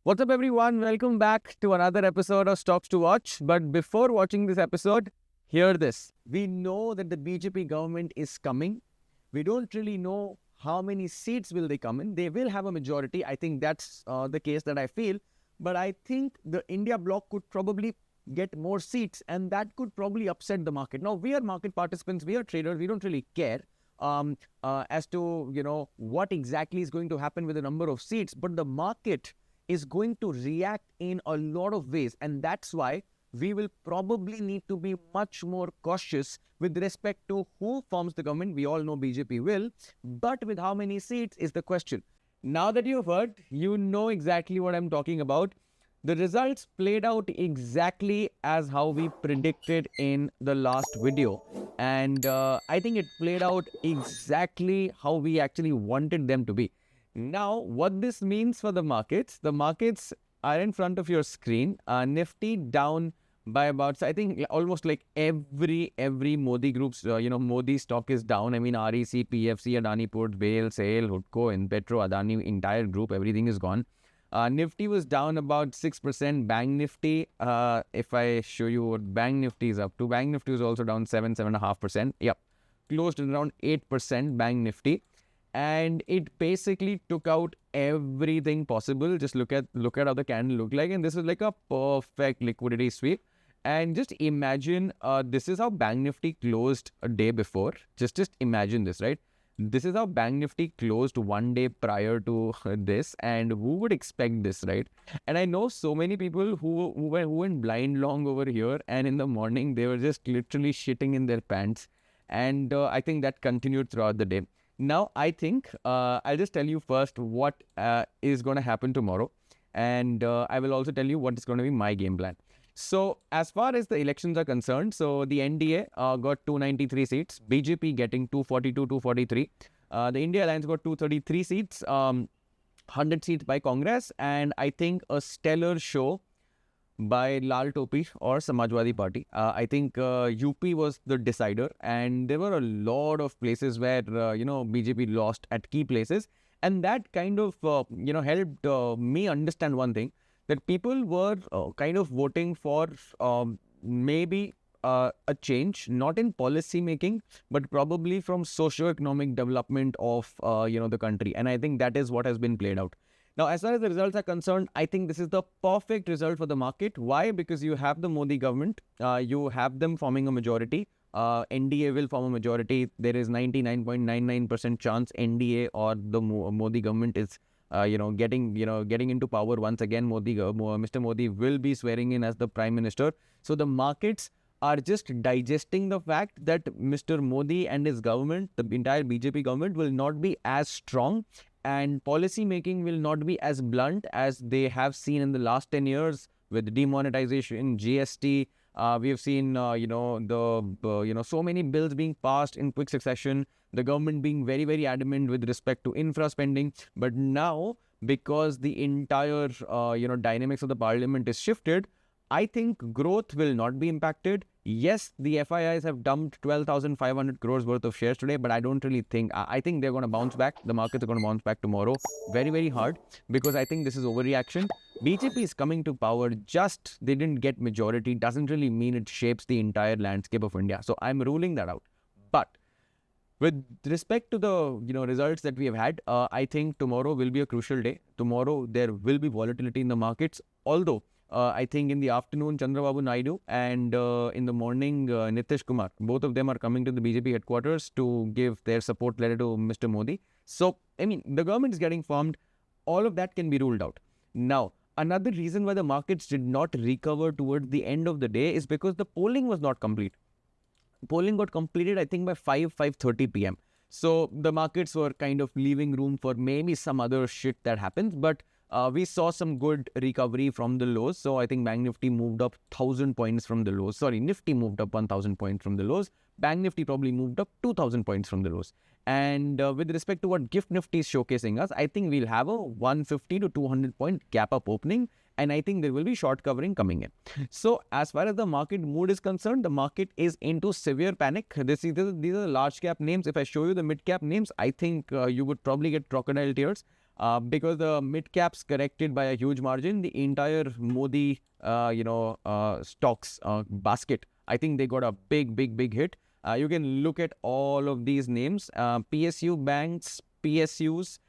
What's up, everyone? Welcome back to another episode of Stocks to Watch. But before watching this episode, hear this. We know that the BJP government is coming. We don't really know how many seats will they come in. They will have a majority. I think that's the case that I feel. But I think the India bloc could probably get more seats, and that could probably upset the market. Now, we are market participants. We are traders. We don't really care as to what exactly is going to happen with the number of seats. But the market is going to react in a lot of ways, and that's why we will probably need to be much more cautious with respect to who forms the government. We all know BJP will, but with how many seats is the question. Now that you've heard, you know exactly what I'm talking about. The results played out exactly as how we predicted in the last video, and I think it played out exactly how we actually wanted them to be. Now, what this means for the markets are in front of your screen. Nifty down by about, I think, almost like every Modi group's, Modi stock is down. I mean, REC, PFC, Adani Ports, BAIL, SAIL, Hutco, Petro, Adani, entire group, everything is gone. Nifty was down about 6%. Bank Nifty, if I show you what Bank Nifty is up to, Bank Nifty was also down 7.5%. Yep, closed at around 8%, Bank Nifty. And it basically took out everything possible. Just look at how the candle looked like, and this is like a perfect liquidity sweep. And just imagine, this is how Bank Nifty closed a day before. Just imagine this, right? This is how Bank Nifty closed one day prior to this, and who would expect this, right? And I know so many people who went blind long over here, and in the morning they were just literally shitting in their pants, and I think that continued throughout the day. Now, I think I'll just tell you first what is going to happen tomorrow, and I will also tell you what is going to be my game plan. So, as far as the elections are concerned, so the I.N.D.A. got 293 seats, BJP getting 242, 243. The India Alliance got 233 seats, 100 seats by Congress, and I think a stellar show by Lal Topi or Samajwadi Party. I think UP was the decider, and there were a lot of places where BJP lost at key places, and that kind of helped me understand one thing, that people were kind of voting for maybe a change, not in policy making, but probably from socio-economic development of the country, and I think that is what has been played out. Now, as far as the results are concerned, I think this is the perfect result for the market. Why? Because you have the Modi government, you have them forming a majority. N.D.A. will form a majority. There is 99.99% chance N.D.A. or the Modi government is, getting into power once again. Mr. Modi will be swearing in as the Prime Minister. So the markets are just digesting the fact that Mr. Modi and his government, the entire BJP government, will not be as strong, and policy making will not be as blunt as they have seen in the last 10 years with demonetization, GST. We have seen, so many bills being passed in quick succession, the government being very, very adamant with respect to infra spending. But now, because the entire, dynamics of the parliament is shifted, I think growth will not be impacted. Yes, the FIIs have dumped 12,500 crores worth of shares today, but I don't really think, I think they're going to bounce back. The markets are going to bounce back tomorrow very, very hard, because I think this is overreaction. BJP is coming to power, just they didn't get majority doesn't really mean it shapes the entire landscape of India. So I'm ruling that out. But with respect to the results that we have had, I think tomorrow will be a crucial day. Tomorrow there will be volatility in the markets, although I think in the afternoon, Chandrababu Naidu, and in the morning, Nitish Kumar, both of them are coming to the BJP headquarters to give their support letter to Mr. Modi. So, I mean, the government is getting formed. All of that can be ruled out. Now, another reason why the markets did not recover towards the end of the day is because the polling was not complete. Polling got completed, I think, by 5:30 p.m. So, the markets were kind of leaving room for maybe some other shit that happens, but we saw some good recovery from the lows. So I think Bank Nifty moved up 1,000 points from the lows. Sorry, Nifty moved up 1,000 points from the lows. Bank Nifty probably moved up 2,000 points from the lows. And with respect to what Gift Nifty is showcasing us, I think we'll have a 150 to 200 point gap up opening. And I think there will be short covering coming in. So as far as the market mood is concerned, the market is into severe panic. These are large cap names. If I show you the mid cap names, I think you would probably get crocodile tears. Because the mid caps corrected by a huge margin, the entire Modi, stocks basket, I think they got a big hit. You can look at all of these names, PSU banks, PSUs.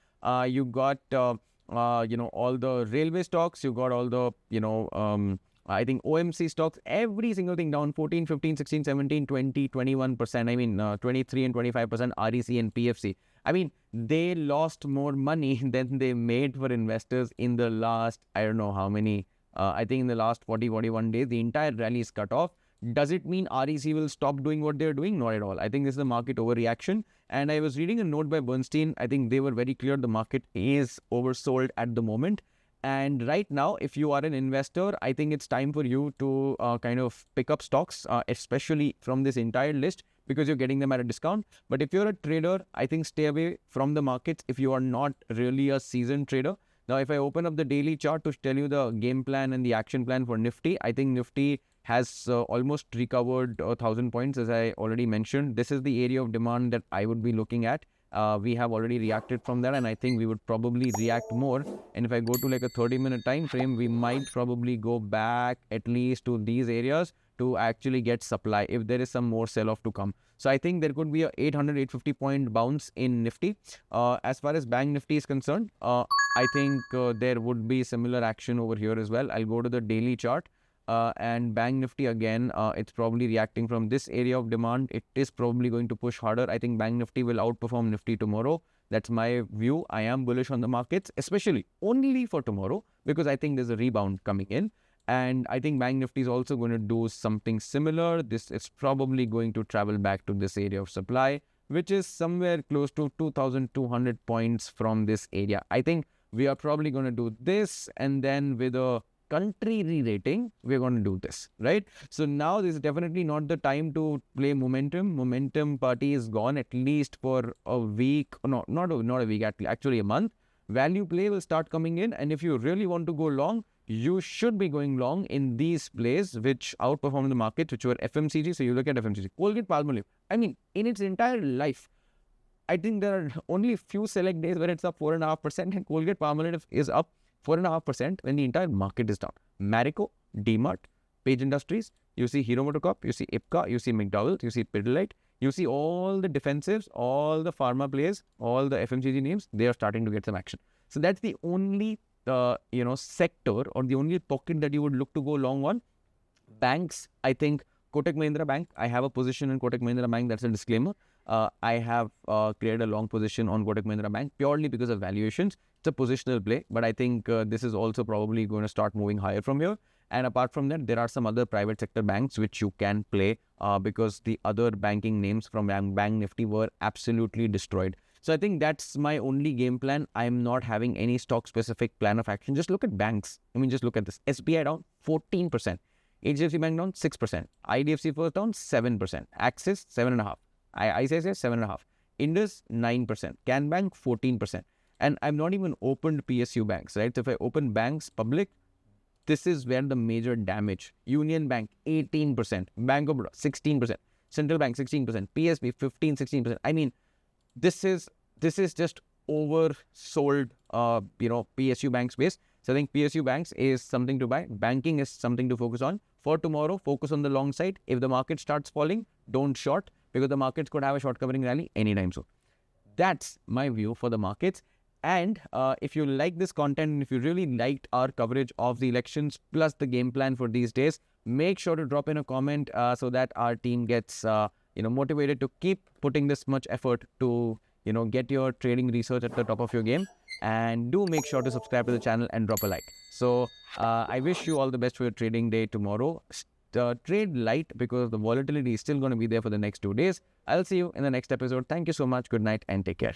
You got all the railway stocks. You got all the I think OMC stocks, every single thing down 14, 15, 16, 17, 20, 21%. I mean, 23 and 25% REC and PFC. I mean, they lost more money than they made for investors in the last, I don't know how many, I think in the last 40, 41 days, the entire rally is cut off. Does it mean REC will stop doing what they're doing? Not at all. I think this is a market overreaction. And I was reading a note by Bernstein. I think they were very clear the market is oversold at the moment. And right now, if you are an investor, I think it's time for you to kind of pick up stocks, especially from this entire list, because you're getting them at a discount. But if you're a trader, I think stay away from the markets if you are not really a seasoned trader. Now, if I open up the daily chart to tell you the game plan and the action plan for Nifty, I think Nifty has almost recovered 1,000 points, as I already mentioned. This is the area of demand that I would be looking at. We have already reacted from there, and I think we would probably react more. And if I go to like a 30-minute time frame, we might probably go back at least to these areas to actually get supply if there is some more sell-off to come. So I think there could be a 800, 850 point bounce in Nifty. As far as Bank Nifty is concerned, I think there would be similar action over here as well. I'll go to the daily chart. And Bank Nifty again, it's probably reacting from this area of demand. It is probably going to push harder. I think Bank Nifty will outperform Nifty tomorrow. That's my view. I am bullish on the markets, especially only for tomorrow, because I think there's a rebound coming in. And I think Bank Nifty is also going to do something similar. This is probably going to travel back to this area of supply, which is somewhere close to 2,200 points from this area. I think we are probably going to do this, and then with a country re-rating, we're going to do this, right? So now this is definitely not the time to play momentum. Momentum party is gone at least for a week. No, not a week, actually a month. Value play will start coming in, and if you really want to go long, you should be going long in these plays which outperform the market, which were FMCG. So you look at FMCG, Colgate-Palmolive. I mean, in its entire life, I think there are only a few select days where it's up 4.5%, and Colgate-Palmolive is up 4.5% when the entire market is down. Marico, DMart, Page Industries, you see Hero MotoCorp, you see IPCA, you see McDowell's, you see Pidilite, you see all the defensives, all the pharma players, all the FMCG names, they are starting to get some action. So that's the only sector or the only pocket that you would look to go long on. Banks, I think Kotak Mahindra Bank, I have a position in Kotak Mahindra Bank, that's a disclaimer. I have created a long position on Kotak Mahindra Bank purely because of valuations. It's a positional play, but I think this is also probably going to start moving higher from here. And apart from that, there are some other private sector banks which you can play because the other banking names from Bank Nifty were absolutely destroyed. So I think that's my only game plan. I'm not having any stock specific plan of action. Just look at banks. I mean, just look at this. SBI down 14%. HDFC Bank down 6%. IDFC First down 7%. Axis 7.5%. ICICI 7.5%. Indus 9%. Can Bank 14%. And I've not even opened PSU banks, right? So if I open banks public, this is where the major damage. Union Bank 18%. Bank of Baroda 16%. Central Bank 16%. PSB 15, 16%. I mean, this is just oversold, PSU bank space. So I think PSU banks is something to buy. Banking is something to focus on. For tomorrow, focus on the long side. If the market starts falling, don't short, because the markets could have a short covering rally anytime soon. That's my view for the markets. And if you like this content, and if you really liked our coverage of the elections plus the game plan for these days, make sure to drop in a comment so that our team gets motivated to keep putting this much effort to get your trading research at the top of your game. And do make sure to subscribe to the channel and drop a like. So I wish you all the best for your trading day tomorrow. Trade light because the volatility is still going to be there for the next 2 days. I'll see you in the next episode. Thank you so much. Good night and take care.